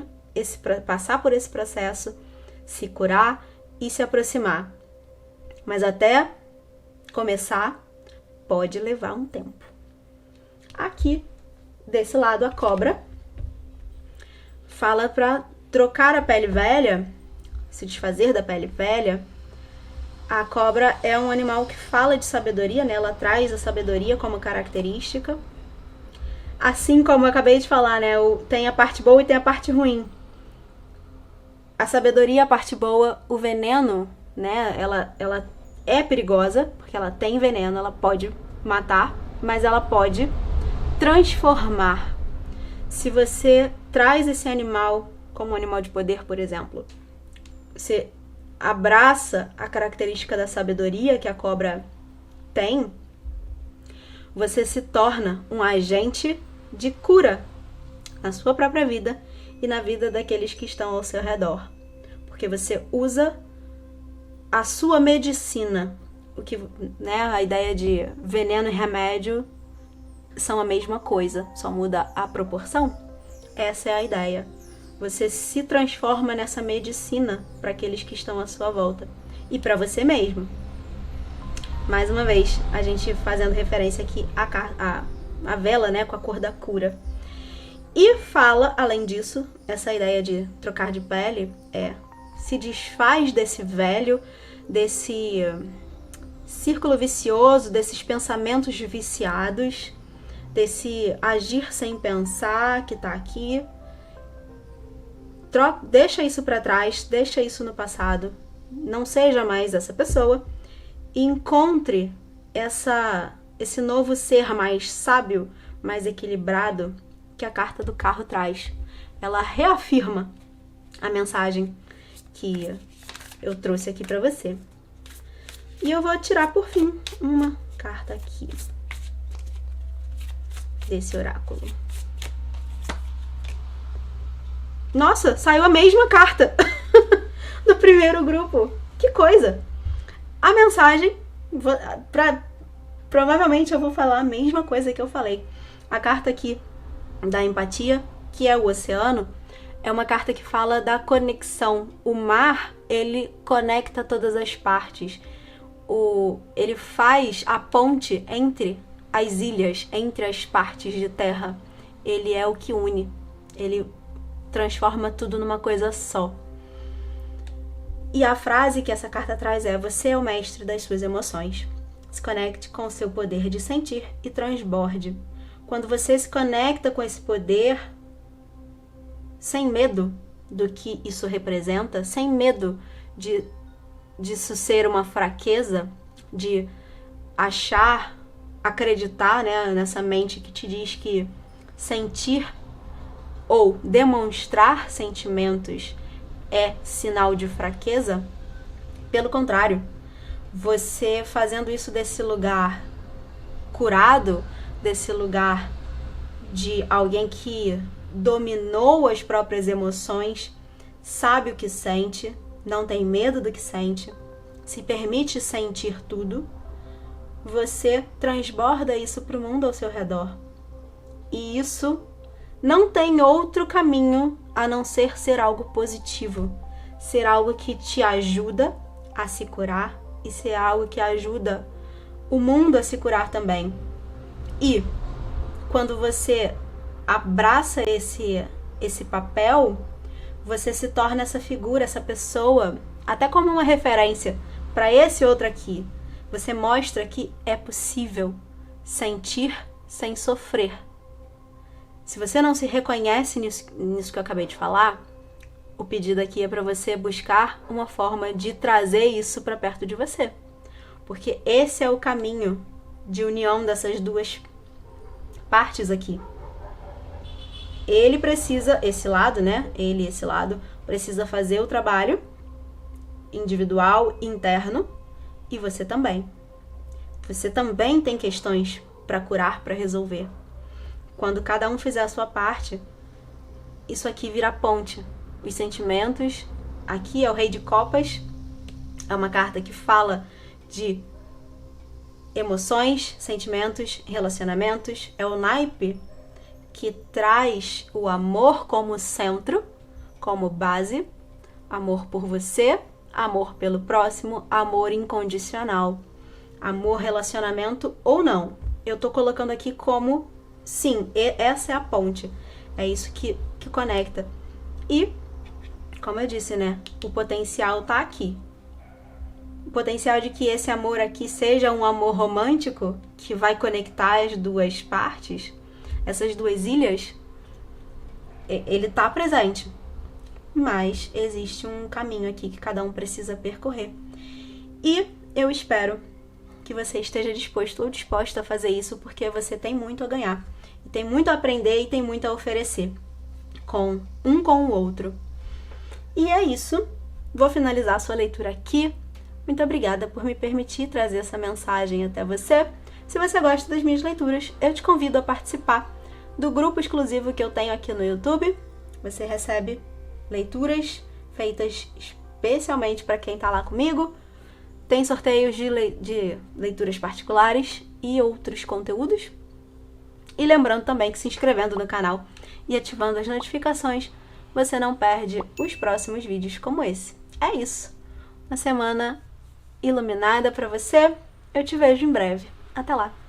passar por esse processo, se curar e se aproximar. Mas até começar, pode levar um tempo. Aqui, desse lado, a cobra fala para trocar a pele velha, se desfazer da pele velha. A cobra é um animal que fala de sabedoria, né? Ela traz a sabedoria como característica. Assim como eu acabei de falar, né? Tem a parte boa e tem a parte ruim. A sabedoria, a parte boa, o veneno, né? Ela é perigosa, porque ela tem veneno, ela pode matar, mas ela pode transformar. Se você traz esse animal como um animal de poder, por exemplo, você abraça a característica da sabedoria que a cobra tem, você se torna um agente de cura na sua própria vida e na vida daqueles que estão ao seu redor. Porque você usa a sua medicina, o que, né, a ideia de veneno e remédio são a mesma coisa, só muda a proporção. Essa é a ideia. Você se transforma nessa medicina para aqueles que estão à sua volta e para você mesmo. Mais uma vez, a gente fazendo referência aqui à vela, né, com a cor da cura. E fala, além disso, essa ideia de trocar de pele se desfaz desse velho, desse círculo vicioso, desses pensamentos viciados, desse agir sem pensar que tá aqui. Deixa isso para trás, deixa isso no passado, não seja mais essa pessoa e encontre esse novo ser mais sábio, mais equilibrado que a carta do carro traz. Ela reafirma a mensagem que eu trouxe aqui para você. E eu vou tirar por fim uma carta aqui desse oráculo. Nossa, saiu a mesma carta do primeiro grupo. Que coisa! A mensagem, provavelmente eu vou falar a mesma coisa que eu falei. A carta aqui da empatia, que é o oceano, é uma carta que fala da conexão. O mar, ele conecta todas as partes. Ele faz a ponte entre as ilhas, entre as partes de terra. Ele é o que une. Ele transforma tudo numa coisa só. E a frase que essa carta traz é: você é o mestre das suas emoções. Se conecte com o seu poder de sentir e transborde. Quando você se conecta com esse poder, sem medo do que isso representa, sem medo disso ser uma fraqueza, de acreditar, né, nessa mente que te diz que sentir ou demonstrar sentimentos é sinal de fraqueza. Pelo contrário, você fazendo isso desse lugar curado, desse lugar de alguém que dominou as próprias emoções, sabe o que sente, não tem medo do que sente, se permite sentir tudo, você transborda isso para o mundo ao seu redor. E isso não tem outro caminho a não ser algo positivo, ser algo que te ajuda a se curar e ser algo que ajuda o mundo a se curar também. E quando você abraça esse papel, você se torna essa figura, essa pessoa, até como uma referência para esse outro aqui. Você mostra que é possível sentir sem sofrer. Se você não se reconhece nisso que eu acabei de falar, o pedido aqui é para você buscar uma forma de trazer isso para perto de você. Porque esse é o caminho de união dessas duas partes aqui. Ele precisa, esse lado, né? Ele, esse lado, precisa fazer o trabalho individual, interno, e você também. Você também tem questões para curar, para resolver. Quando cada um fizer a sua parte, isso aqui vira ponte. Os sentimentos, aqui é o Rei de Copas, é uma carta que fala de emoções, sentimentos, relacionamentos. É o naipe que traz o amor como centro, como base, amor por você, amor pelo próximo, amor incondicional, amor, relacionamento ou não. Eu tô colocando aqui como, sim, essa é a ponte, é isso que conecta. E, como eu disse, né, o potencial tá aqui. O potencial de que esse amor aqui seja um amor romântico, que vai conectar as duas partes, essas duas ilhas, ele tá presente. Mas existe um caminho aqui que cada um precisa percorrer. E eu espero que você esteja disposto ou disposta a fazer isso, porque você tem muito a ganhar. E tem muito a aprender e tem muito a oferecer com o outro. E é isso. Vou finalizar a sua leitura aqui. Muito obrigada por me permitir trazer essa mensagem até você. Se você gosta das minhas leituras, eu te convido a participar do grupo exclusivo que eu tenho aqui no YouTube. Você recebe leituras feitas especialmente para quem está lá comigo. Tem sorteios de leituras particulares e outros conteúdos. E lembrando também que se inscrevendo no canal e ativando as notificações, você não perde os próximos vídeos como esse. É isso. Uma semana iluminada para você. Eu te vejo em breve. Até lá!